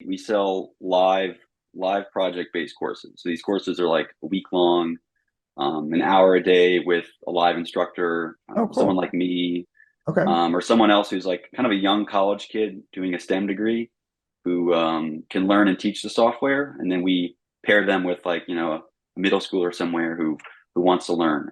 We sell live project-based courses. So these courses are like a week long, an hour a day with a live instructor, Oh, someone cool. like me, Okay. or someone else who's like kind of a young college kid doing a STEM degree who can learn and teach the software, and then we pair them with like a middle schooler somewhere who wants to learn.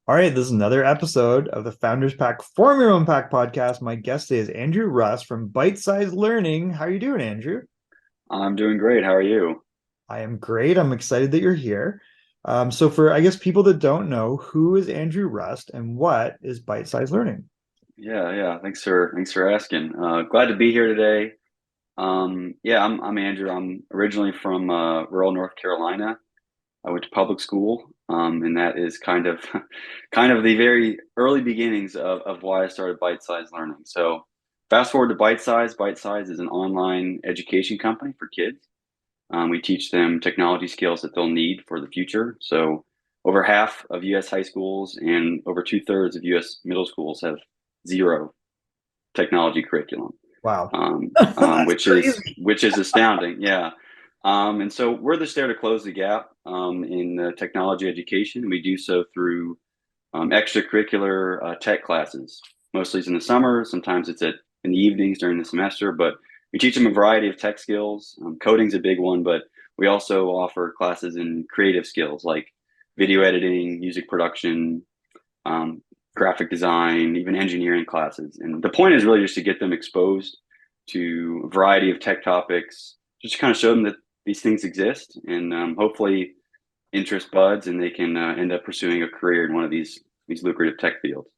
All right, this is another episode of the Founders Pack Form Your Own Pack podcast. My guest today is Andrew Russ from ByteSize Learning. How are you doing, Andrew? I'm doing great. How are you? I am great. I'm excited that you're here. So for I guess people that don't know, who is Andrew Rust and what is ByteSize Learning? Yeah. Thanks for asking. Glad to be here today. Yeah, I'm Andrew. I'm originally from rural North Carolina. I went to public school, and that is kind of kind of the very early beginnings of why I started ByteSize Learning. So fast forward to ByteSize. ByteSize is an online education company for kids. We teach them technology skills that they'll need for the future. So over half of U.S. high schools and over two-thirds of U.S. middle schools have zero technology curriculum, Wow. That's crazy. which is astounding. Yeah. And so we're just there to close the gap in technology education. We do so through extracurricular tech classes. Mostly it's in the summer. Sometimes it's in the evenings during the semester. But we teach them a variety of tech skills. Coding's a big one, but we also offer classes in creative skills like video editing, music production, um, graphic design, even engineering classes. And the point is really just to get them exposed to a variety of tech topics, just to kind of show them that these things exist, and hopefully interest buds, and they can end up pursuing a career in one of these lucrative tech fields.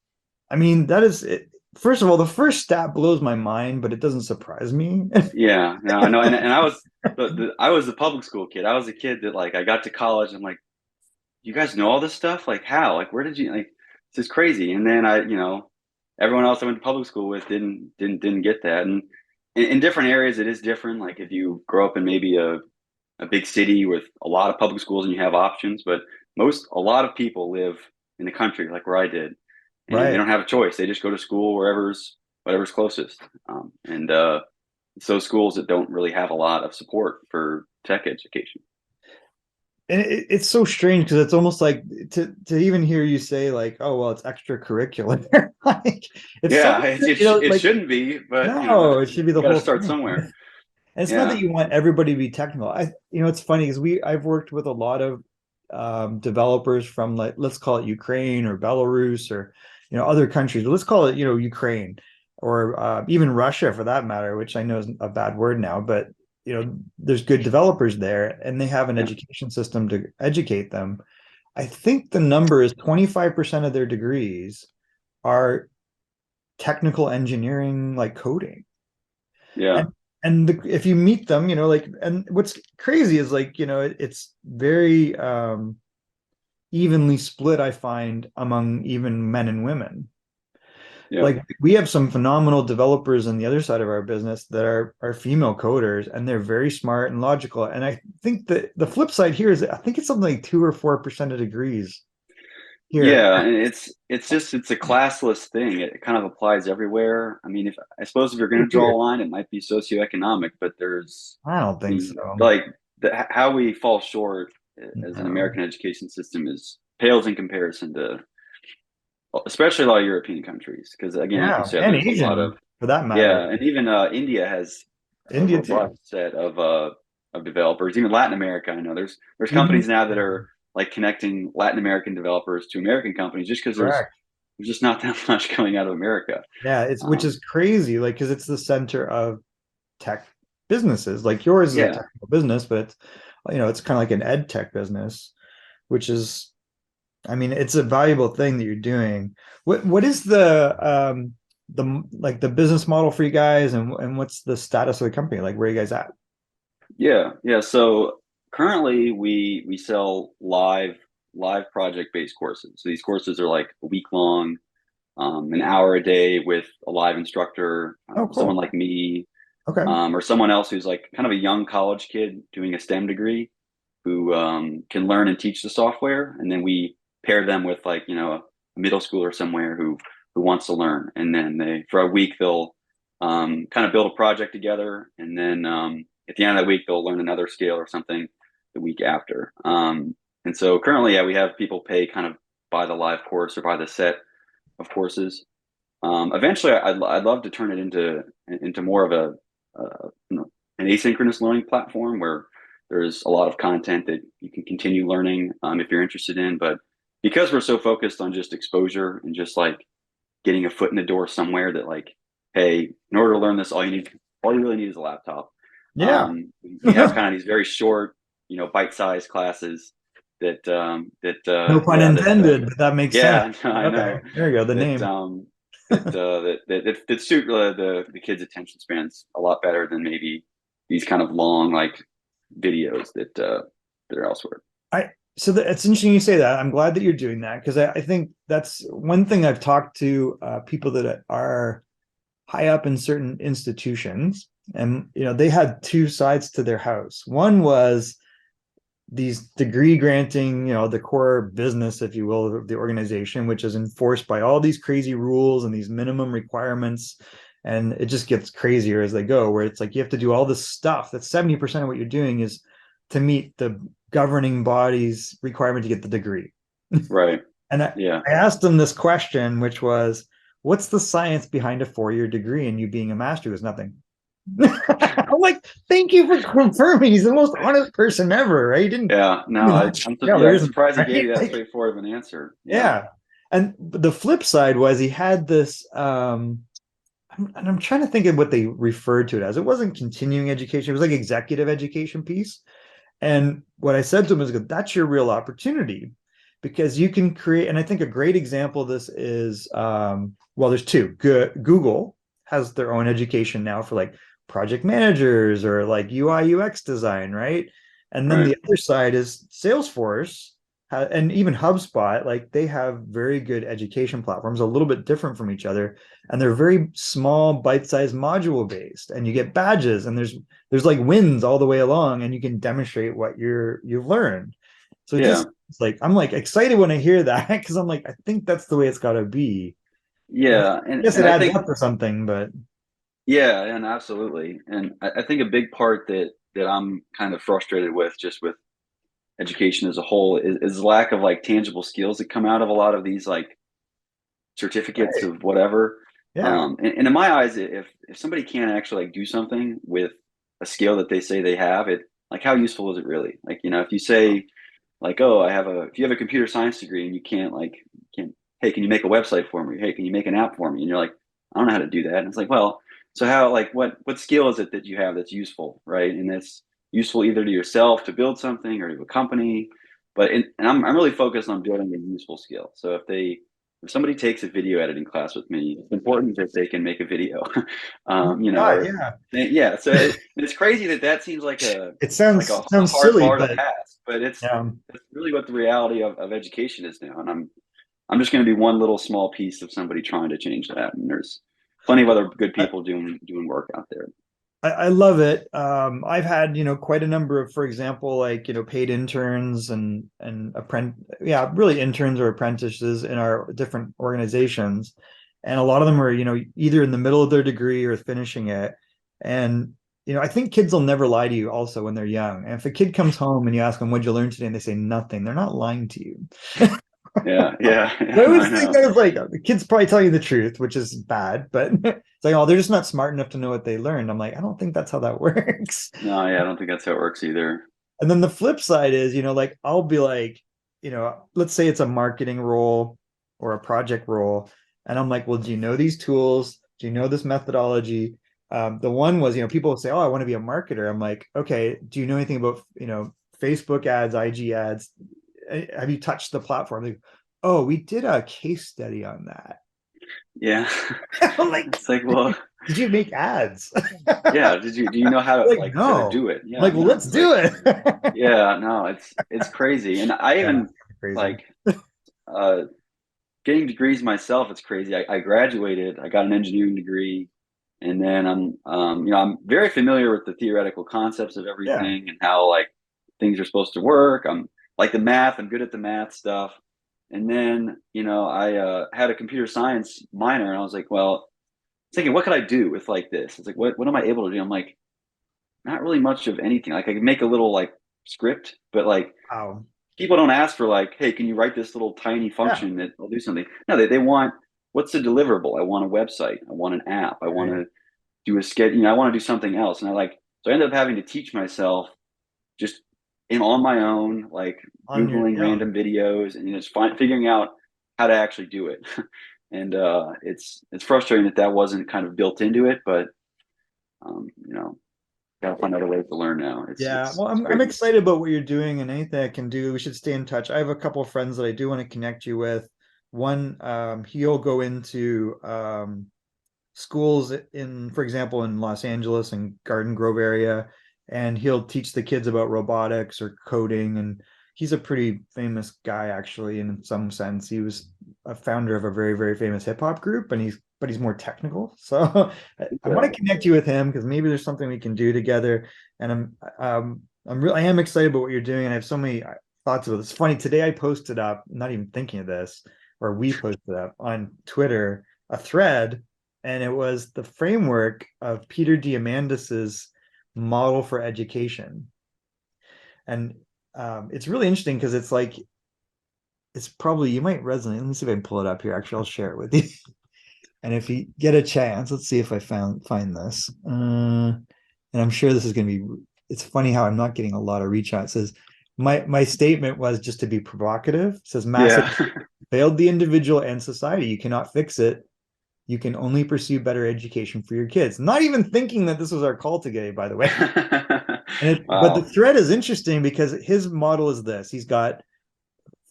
I mean, that is it. First of all, the first stat blows my mind, but it doesn't surprise me. Yeah, no, I know, and I was I was the public school kid. I was a kid that like I got to college and I'm like, you guys know all this stuff? Like how? Like where did you like? This is crazy. And then everyone else I went to public school with didn't get that. And in different areas, it is different. Like if you grow up in maybe a big city with a lot of public schools and you have options, but a lot of people live in the country, like where I did, and they Right. don't have a choice. They just go to school whatever's closest. And it's those schools that don't really have a lot of support for tech education. And it's so strange because it's almost like to even hear you say like, oh well, it's extracurricular. Like it's so Yeah, it like shouldn't be, but no, it should be the got to whole start thing. somewhere. And it's not that Yeah, you want everybody to be technical. It's funny because I've worked with a lot of developers from like let's call it Ukraine or Belarus or other countries. Let's call it Ukraine or even Russia for that matter, which I know is a bad word now, but there's good developers there and they have an yeah, education system to educate them. I think the number is 25% of their degrees are technical engineering, like coding. yeah, If you meet them, like, and what's crazy is like, it's very evenly split, I find, among even men and women. yeah. Like we have some phenomenal developers on the other side of our business that are female coders and they're very smart and logical. And I think that the flip side here is I think it's something like 2 or 4% of degrees here. Yeah, and it's a classless thing. It kind of applies everywhere. I mean, if I suppose if you're going to draw Here. a line, it might be socioeconomic, but I don't I think mean, so. like how we fall short as an No. American education system is pales in comparison to especially a lot of European countries. Because again, like you Yeah. said, And there's a lot of Asian for that yeah, matter. and even India has a India too. robust set of developers. Even Latin America, I know there's Even companies now that are like connecting Latin American developers to American companies just because correct. there's just not that much coming out of America. Yeah, it's which Um, is crazy, like because it's the center of tech businesses. Like yours is a yeah, technical business, but it's kind of like an ed tech business, which is, I mean, it's a valuable thing that you're doing. What is the like the business model for you guys, and what's the status of the company? Like, where are you guys at? yeah. So currently we sell live project based courses. So these courses are like a week long, an hour a day with a live instructor, Oh, someone cool. like me, Okay. or someone else who's like kind of a young college kid doing a STEM degree who can learn and teach the software, and then we pair them with like a middle schooler somewhere who wants to learn, and then they for a week they'll kind of build a project together, and then at the end of the week they'll learn another skill or something the week after. And so currently, yeah, we have people pay kind of by the live course or by the set of courses. Eventually, I'd love to turn it into more of an asynchronous learning platform where there's a lot of content that you can continue learning if you're interested in. But because we're so focused on just exposure and just like getting a foot in the door somewhere, that like, hey, in order to learn this, all you really need is a laptop. Yeah. We have kind of these very short, bite-sized classes No pun yeah, that intended, but that makes sense. yeah, I Okay, know there you go. The that name. that suit the kids' attention spans a lot better than maybe these kind of long like videos that are elsewhere. It's interesting you say that. I'm glad that you're doing that because I think that's one thing I've talked to people that are high up in certain institutions, and they had two sides to their house. One was these degree granting, the core business, if you will, of the organization, which is enforced by all these crazy rules and these minimum requirements. And it just gets crazier as they go, where it's like you have to do all this stuff. That 70% of what you're doing is to meet the governing body's requirement to get the degree. Right. And I, Yeah. I asked them this question, which was, what's the science behind a 4-year degree and you being a master? It was nothing. I'm like, thank you for confirming. He's the most honest person ever, right? He didn't. Yeah. No, There I'm isn't. surprised he gave Right? you that Like, straightforward of an answer. Yeah. yeah. And the flip side was he had this. And I'm trying to think of what they referred to it as. It wasn't continuing education. It was like executive education piece. And what I said to him is, that's your real opportunity because you can create. And I think a great example of this is, well, there's two. Google has their own education now for like project managers or like UI UX design, right? And then Right. the other side is Salesforce and even HubSpot, like they have very good education platforms, a little bit different from each other, and they're very small, bite-sized module based, and you get badges, and there's like wins all the way along, and you can demonstrate what you've learned. So Yeah. it's like I'm like excited when I hear that because I'm like I think that's the way it's got to be. And I Yeah. guess And it I adds think up to something, but yeah, and absolutely. And I think a big part that I'm kind of frustrated with just with education as a whole is lack of like tangible skills that come out of a lot of these like certificates right. of whatever. Yeah. And in my eyes, if somebody can't actually like do something with a skill that they say they have, it like how useful is it really? Like, if you say like, oh, if you have a computer science degree and you can't, hey, can you make a website for me? Hey, can you make an app for me? And you're like, I don't know how to do that. And it's like, well, so how, like, what skill is it that you have that's useful, right? And that's useful either to yourself to build something or to a company. And I'm really focused on building a useful skill. So if somebody takes a video editing class with me, it's important that they can make a video, God, or yeah. yeah. So it's crazy that seems like a It like a sounds hard silly, bar to but pass, but yeah. it's really what the reality of education is now. And I'm just going to be one little small piece of somebody trying to change that. And there's plenty of other good people doing work out there. I love it. I've had, quite a number of, for example, like, paid interns and yeah, really interns or apprentices in our different organizations. And a lot of them are, either in the middle of their degree or finishing it. And, I think kids will never lie to you also when they're young. And if a kid comes home and you ask them, what'd you learn today? And they say nothing, they're not lying to you. Yeah, yeah, I yeah, always I think know. that is like the kids probably tell you the truth, which is bad, but it's like, oh, they're just not smart enough to know what they learned. I'm like, I don't think that's how that works. No, yeah, I don't think that's how it works either. And then the flip side is, like I'll be like, let's say it's a marketing role or a project role. And I'm like, well, do you know these tools? Do you know this methodology? The one was, people will say, oh, I want to be a marketer. I'm like, okay, do you know anything about, Facebook ads, IG ads? Have you touched the platform? Like, oh, we did a case study on that. Yeah, I'm like, it's like, well, did you make ads? yeah. Do you know how to Like, like how to no. do it? I'm Yeah, like, well, no. let's It's like, do it. yeah, no. It's crazy. And I Yeah, even crazy. like getting degrees myself. It's crazy. I graduated. I got an engineering degree And then I'm very familiar with the theoretical concepts of Yeah. everything and how like things are supposed to work. I'm like the math. I'm good at the math stuff. And then, I had a computer science minor, and I was like, well, thinking, what could I do with like this? It's like, what am I able to do? I'm like, not really much of anything. Like I could make a little like script, but like Wow. people don't ask for like, hey, can you write this little tiny Yeah. function that will do something? No, they want, what's the deliverable? I want a website. I want an app. I want Right. to do a sketch. I want to do something else. And so I ended up having to teach myself just on my own, like On your, Googling yeah. random videos and just figuring out how to actually do it. And it's frustrating that wasn't kind of built into it, but um, you know, gotta find other ways to learn now. It's Yeah, it's well, it's I'm crazy. excited about what you're doing, and anything I can do. We should stay in touch. I have a couple of friends that I do want to connect you with. One, he'll go into schools in, for example, in Los Angeles and Garden Grove area, and he'll teach the kids about robotics or coding. And he's a pretty famous guy, actually, in some sense. He was a founder of a very, very famous hip hop group, and he's more technical. So I want Okay. to connect you with him because maybe there's something we can do together. And I am excited about what you're doing, and I have so many thoughts about this. It's funny, today I posted up, not even thinking of this, or we posted up on Twitter a thread, and it was the framework of Peter Diamandis's model for education. And it's really interesting because it's like, it's probably, you might resonate. Let me see if I can pull it up here. Actually, I'll share it with you. And if you get a chance, let's see if I find this. And I'm sure this is going to be, it's funny how I'm not getting a lot of reach out. It says, my statement was just to be provocative. It says, massive Yeah. failed the individual and society. You cannot fix it. You can only pursue better education for your kids. Not even thinking that this was our call today, by the way. But the Wow. thread is interesting because his model is this. He's got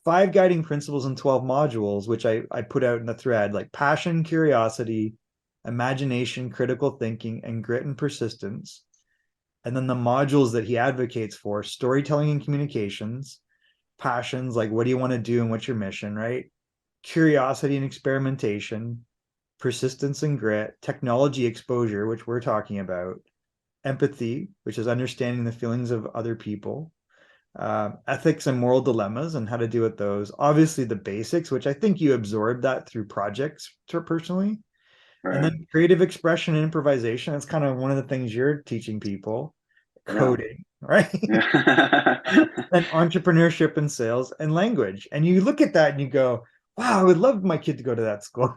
5 guiding principles and 12 modules, which I put out in the thread, like passion, curiosity, imagination, critical thinking, and grit and persistence. And then the modules that he advocates for: storytelling and communications, passions, like what do you want to do and what's your mission, right? Curiosity and experimentation, persistence and grit, technology exposure, which we're talking about, empathy, which is understanding the feelings of other people, ethics and moral dilemmas and how to deal with those. Obviously, the basics, which I think you absorbed that through projects personally. And Right. then creative expression and improvisation. That's kind of one of the things you're teaching people. Yeah. Coding, right? Yeah. And entrepreneurship and sales and language. And you look at that and you go, wow, I would love my kid to go to that school.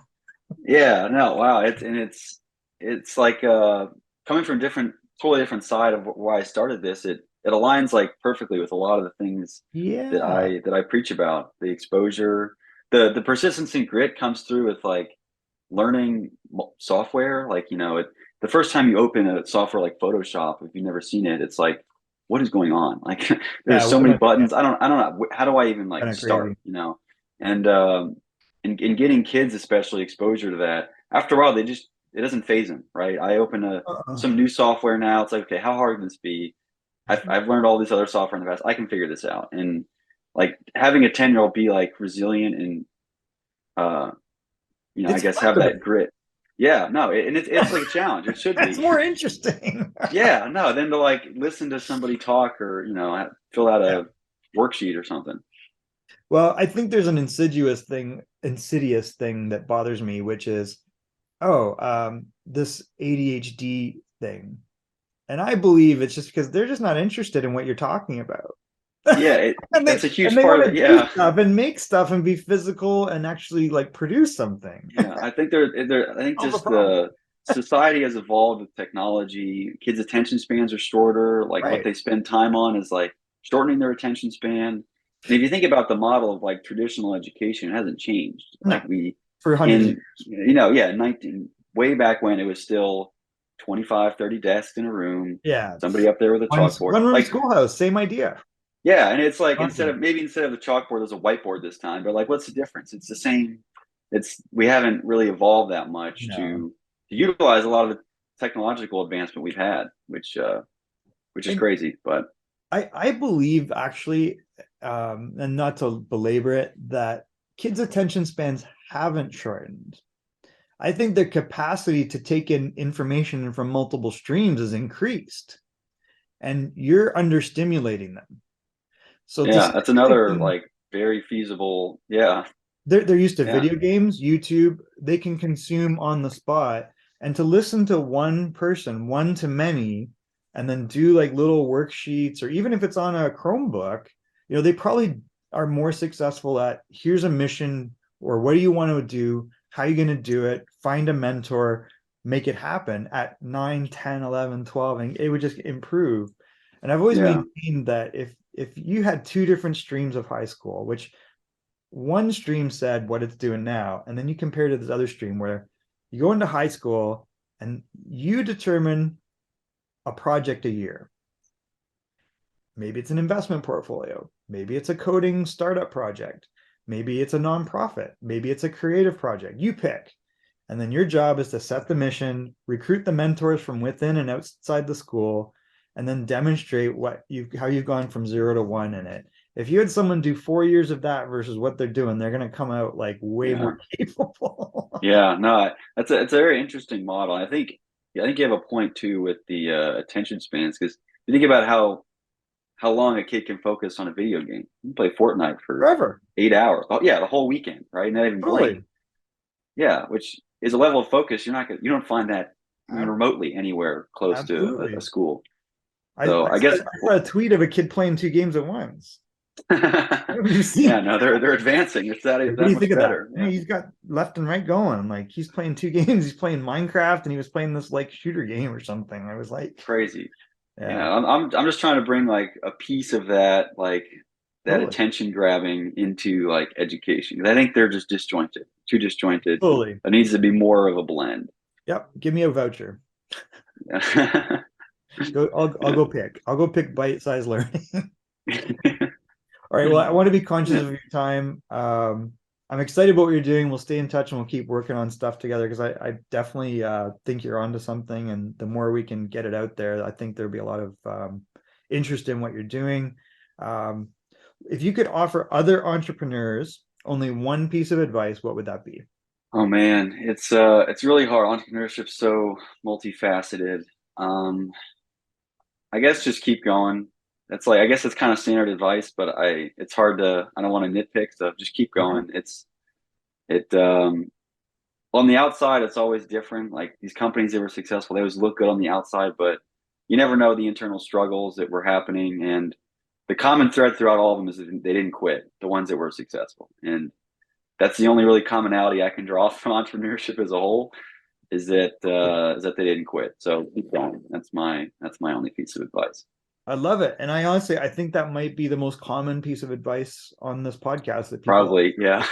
Yeah, no, wow. It's like coming from totally different side of why I started this. It aligns like perfectly with a lot of the things that Yeah. I preach about. The exposure, the persistence and grit comes through with like learning software. Like, the first time you open a software like Photoshop, if you've never seen it, it's like, what is going on? Like, Yeah. there's so many buttons. I don't know. How do I even like Kind of start, crazy. And in getting kids especially exposure to that, after a while it doesn't phase them, right? I open Uh-uh. some new software now. It's like, okay, how hard can this be? I've learned all this other software in the past. I can figure this out. And like having a 10-year-old be like resilient and uh, I It's guess fun have to that grit. Yeah, no, and it's like a challenge. It should That's be. more interesting. Yeah, no, then to like listen to somebody talk or fill out Yeah. a worksheet or something. Well, I think there's an insidious thing that bothers me, which is, oh, this ADHD thing. And I believe it's just because they're just not interested in what you're talking about. Yeah, And that's they a and huge they part want of to it. do Yeah, stuff and make stuff and be physical and actually like produce something. yeah. I think I think Solve a just problem. the society has evolved with technology. Kids' attention spans are shorter. Like what Right. they spend time on is like shortening their attention span. And if you think about the model of like traditional education, it hasn't changed. No, Like we for hundreds of in years. yeah, 19 way back when it was still 25, 30 desks in a room, Yeah. somebody up there with a chalkboard. One room Like, schoolhouse, same idea. yeah, and it's like Concept. instead of the chalkboard, there's a whiteboard this time. But like, what's the difference? It's the same. We haven't really evolved that much No. to utilize a lot of the technological advancement we've had, which is And crazy. But I believe actually, and not to belabor it, that kids' attention spans haven't shortened. I think the capacity to take in information from multiple streams is increased, and you're understimulating them. So to Yeah, sit that's there another thinking, like very feasible. Yeah, they're used to yeah, video games, YouTube, they can consume on the spot, and to listen to one person, one to many, and then do like little worksheets, or even if it's on a Chromebook, they probably are more successful at here's a mission, or what do you want to do? How are you going to do it? Find a mentor, make it happen at 9, 10, 11, 12, and it would just improve. And I've always yeah, maintained that if you had two different streams of high school, which one stream said what it's doing now, and then you compare to this other stream where you go into high school and you determine a project a year. Maybe it's an investment portfolio, maybe it's a coding startup project, maybe it's a nonprofit, maybe it's a creative project. You pick. And then your job is to set the mission, recruit the mentors from within and outside the school, and then demonstrate how you've gone from 0 to 1 in it. If you had someone do 4 years of that versus what they're doing, they're going to come out like way yeah, more capable. yeah. No, it's a very interesting model. I think yeah, I think you have a point too with the attention spans because you think about how long a kid can focus on a video game. You can play Fortnite for Forever. 8 hours. Oh yeah, the whole weekend, right? Not even blink. Totally. Yeah, which is a level of focus you don't find that even Ab- remotely anywhere close to a Absolutely. school. I, So I, I saw, guess I saw a tweet of a kid playing two games at once. Have you yeah, seen? no, they're advancing. It's Like, what do that you think much of that? better. Yeah, Yeah, he's got left and right going. Like he's playing two games. He's playing Minecraft and he was playing this like shooter game or something. I was like, crazy. yeah, Yeah, I'm just trying to bring like a piece of that that totally, attention grabbing into like education. 'Cause I think they're just disjointed, too disjointed. totally. There needs to be more of a blend. Yep. Give me a voucher. Yeah. Go. I'll go pick. I'll go pick bite-sized learning. Yeah. All right. Well, I want to be conscious of your time. I'm excited about what you're doing. We'll stay in touch and we'll keep working on stuff together because I definitely think you're onto something. And the more we can get it out there, I think there'll be a lot of interest in what you're doing. Um, if you could offer other entrepreneurs only one piece of advice, what would that be? Oh man, it's really hard. Entrepreneurship's so multifaceted. Um, I guess just keep going. That's like I guess it's kind of standard advice, but it's hard to I don't want to nitpick, so just keep Okay. going. It on the outside it's always different. Like these companies that were successful, they always look good on the outside, but you never know the internal struggles that were happening. And the common thread throughout all of them is that they didn't quit, the ones that were successful. And that's the only really commonality I can draw from entrepreneurship as a whole is that they didn't quit. So keep going. That's my only piece of advice. I love it. And I honestly, I think that might be the most common piece of advice on this podcast that people, Probably, yeah.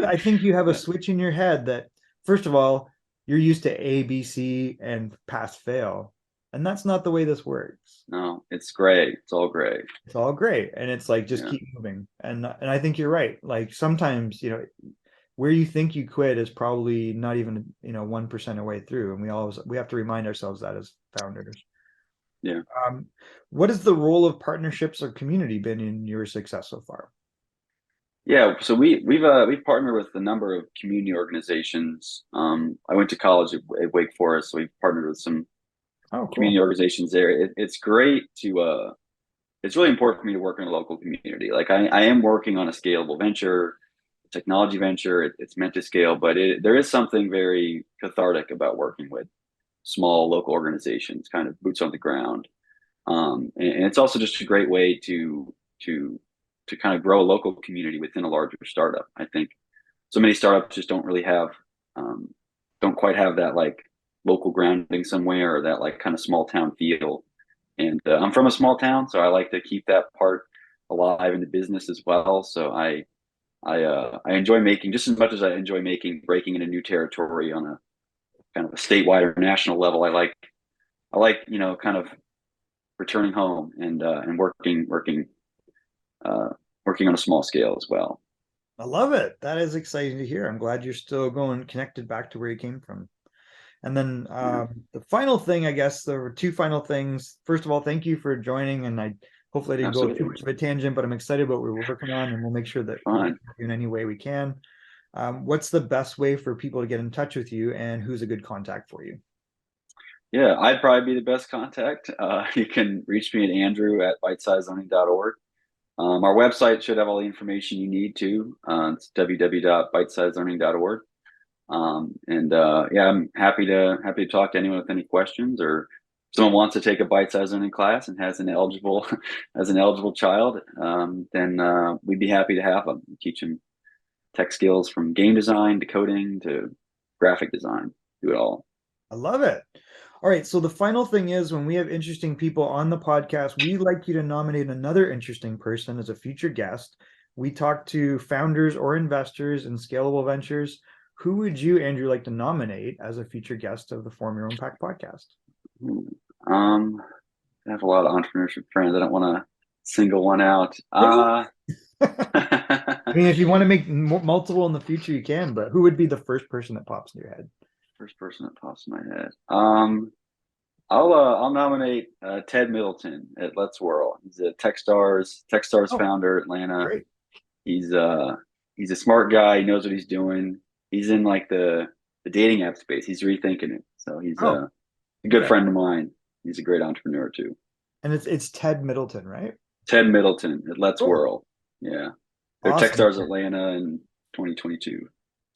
I think you have a switch in your head that, first of all, you're used to A, B, C, and pass fail. And that's not the way this works. No, it's gray. It's all gray. It's all great. And it's like just Yeah, keep moving. And I think you're right. Like sometimes, where you think you quit is probably not even, 1% of the way through. And we have to remind ourselves that as founders. yeah. Um, what is the role of partnerships or community been in your success so far? Yeah, so we've partnered with a number of community organizations. I went to college at Wake Forest, so we've partnered with some Oh, community cool. organizations there. It's great to it's really important for me to work in a local community. Like I am working on a scalable venture, technology venture. It's meant to scale, but there is something very cathartic about working with small local organizations, kind of boots on the ground. And it's also just a great way to to kind of grow a local community within a larger startup. I think so many startups just don't really have um, don't quite have that like local grounding somewhere or that like kind of small town feel. And I'm from a small town, so I like to keep that part alive in the business as well. So I enjoy making just as much as I enjoy making breaking into new territory on a kind of a statewide or national level. I like kind of returning home and uh, working on a small scale as well. I love it. That is exciting to hear. I'm glad you're still going connected back to where you came from. And then Yeah, the final thing, I guess there were two final things. First of all, thank you for joining. And I hopefully I didn't go too absolutely. much of a tangent, but I'm excited about what we're working on, and we'll make sure that we Fine. in any way we can. What's the best way for people to get in touch with you, and who's a good contact for you? Yeah, I'd probably be the best contact. You can reach me at andrew@bytesizelearning.org. Our website should have all the information you need to. It's www.bytesizelearning.org. Yeah, I'm happy to talk to anyone with any questions, or if someone wants to take a bite-sized learning class and has an eligible has an eligible child, then we'd be happy to have them, teach them tech skills from game design to coding to graphic design. Do it all. I love it. All right. So the final thing is, when we have interesting people on the podcast, we like you to nominate another interesting person as a future guest. We talk to founders or investors in scalable ventures. Who would you, Andrew, like to nominate as a future guest of the Form Your Own Pack podcast? I have a lot of entrepreneurship friends. I don't want to single one out. I mean, if you want to make multiple in the future, you can, but who would be the first person that pops in your head? First person that pops in my head. I'll nominate Ted Middleton at Let's Whirl. He's a TechStars Oh, founder, Atlanta. great. He's a smart guy. He knows what he's doing. He's in like the dating app space. He's rethinking it. So he's Oh, a good okay. friend of mine. He's a great entrepreneur too. And it's Ted Middleton, right? Ted Middleton at Let's Cool. Whirl. Yeah. They're Awesome. TechStars Atlanta in 2022.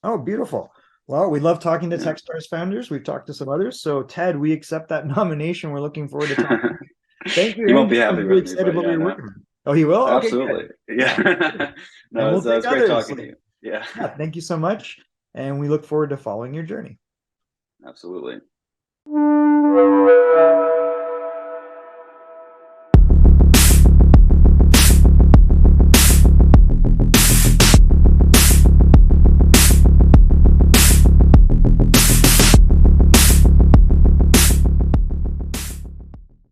Oh, beautiful. Well, we love talking to Yeah. Techstars founders. We've talked to some others. So, Ted, we accept that nomination. We're looking forward to talking to you. Thank you, He won't Andrew. be I'm happy really with me, excited but about what yeah, you're no, working on. Oh, he will? Okay, absolutely. good. Yeah. And No, we'll it take was great others. talking to you. Yeah, Yeah, thank you so much. And we look forward to following your journey. absolutely.